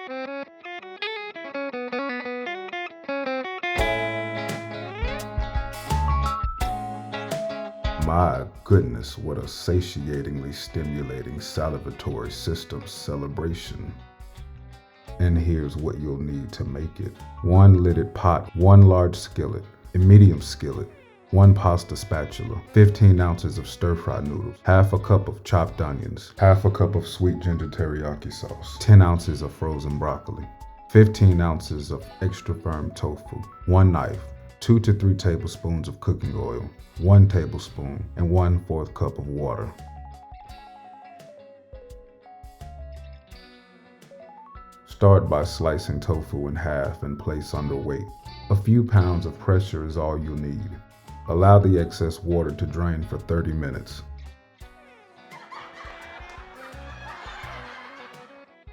My goodness, what a satiatingly stimulating salivatory system celebration. And here's what you'll need to make it. 1 lidded pot, 1 large skillet, a medium skillet, 1 pasta spatula, 15 ounces of stir-fry noodles, half a cup of chopped onions, half a cup of sweet ginger teriyaki sauce, 10 ounces of frozen broccoli, 15 ounces of extra firm tofu, 1 knife, 2 to 3 tablespoons of cooking oil, 1 tablespoon, and 1/4 cup of water. Start by slicing tofu in half and place under weight. A few pounds of pressure is all you'll need. Allow the excess water to drain for 30 minutes.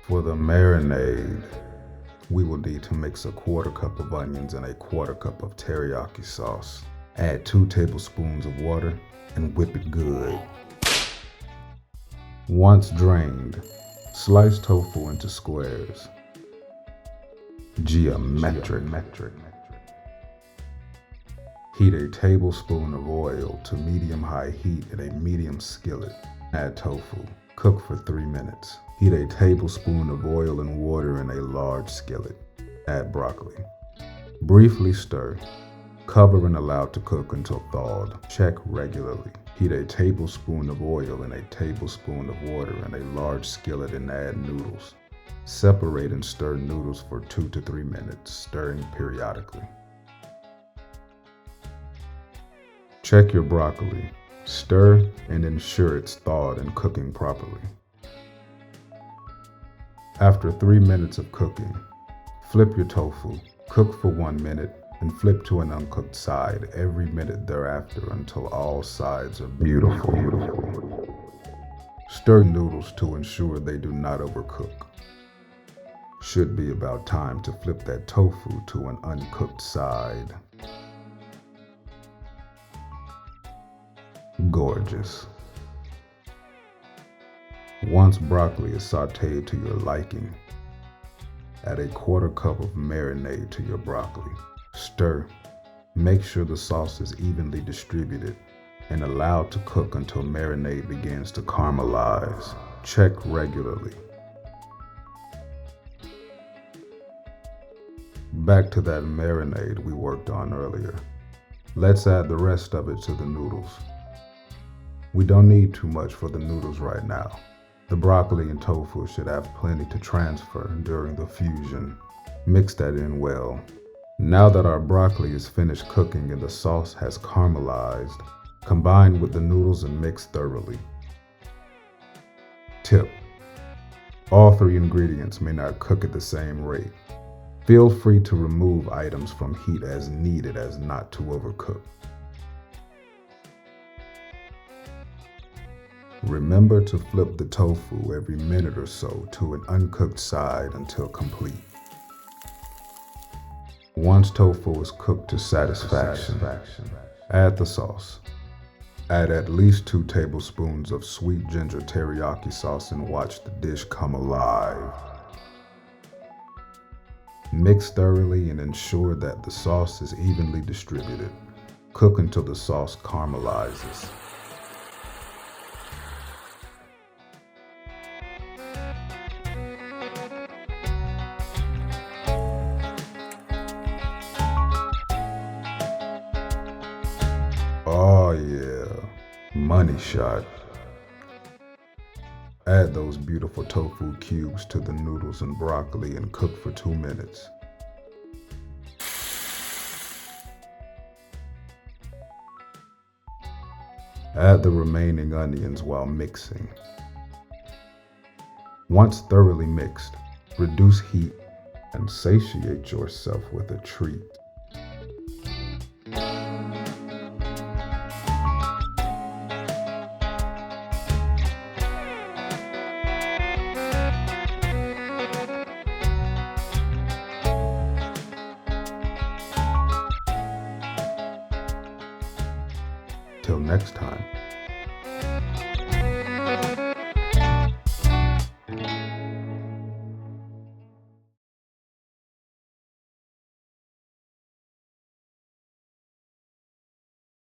For the marinade, we will need to mix a 1/4 cup of onions and a 1/4 cup of teriyaki sauce. Add 2 tablespoons of water and whip it good. Once drained, slice tofu into squares. Geometric. Heat a tablespoon of oil to medium-high heat in a medium skillet. Add tofu. Cook for 3 minutes. Heat a tablespoon of oil and water in a large skillet. Add broccoli. Briefly stir. Cover and allow to cook until thawed. Check regularly. Heat a tablespoon of oil and a tablespoon of water in a large skillet and add noodles. Separate and stir noodles for 2 to 3 minutes, stirring periodically. Check your broccoli. Stir and ensure it's thawed and cooking properly. After 3 minutes of cooking, flip your tofu. Cook for 1 minute and flip to an uncooked side every minute thereafter until all sides are beautiful. Stir noodles to ensure they do not overcook. Should be about time to flip that tofu to an uncooked side. Gorgeous. Once broccoli is sauteed to your liking, add a 1/4 cup of marinade to your broccoli. Stir. Make sure the sauce is evenly distributed and allow to cook until marinade begins to caramelize. Check regularly. Back to that marinade we worked on earlier. Let's add the rest of it to the noodles. We don't need too much for the noodles right now. The broccoli and tofu should have plenty to transfer during the fusion. Mix that in well. Now that our broccoli is finished cooking and the sauce has caramelized, combine with the noodles and mix thoroughly. Tip: all 3 ingredients may not cook at the same rate. Feel free to remove items from heat as needed as not to overcook. Remember to flip the tofu every minute or so to an uncooked side until complete. Once tofu is cooked to satisfaction, add the sauce. Add at least 2 tablespoons of sweet ginger teriyaki sauce and watch the dish come alive. Mix thoroughly and ensure that the sauce is evenly distributed. Cook until the sauce caramelizes. Oh yeah, money shot. Add those beautiful tofu cubes to the noodles and broccoli and cook for 2 minutes. Add the remaining onions while mixing. Once thoroughly mixed, reduce heat and satiate yourself with a treat. Till next time.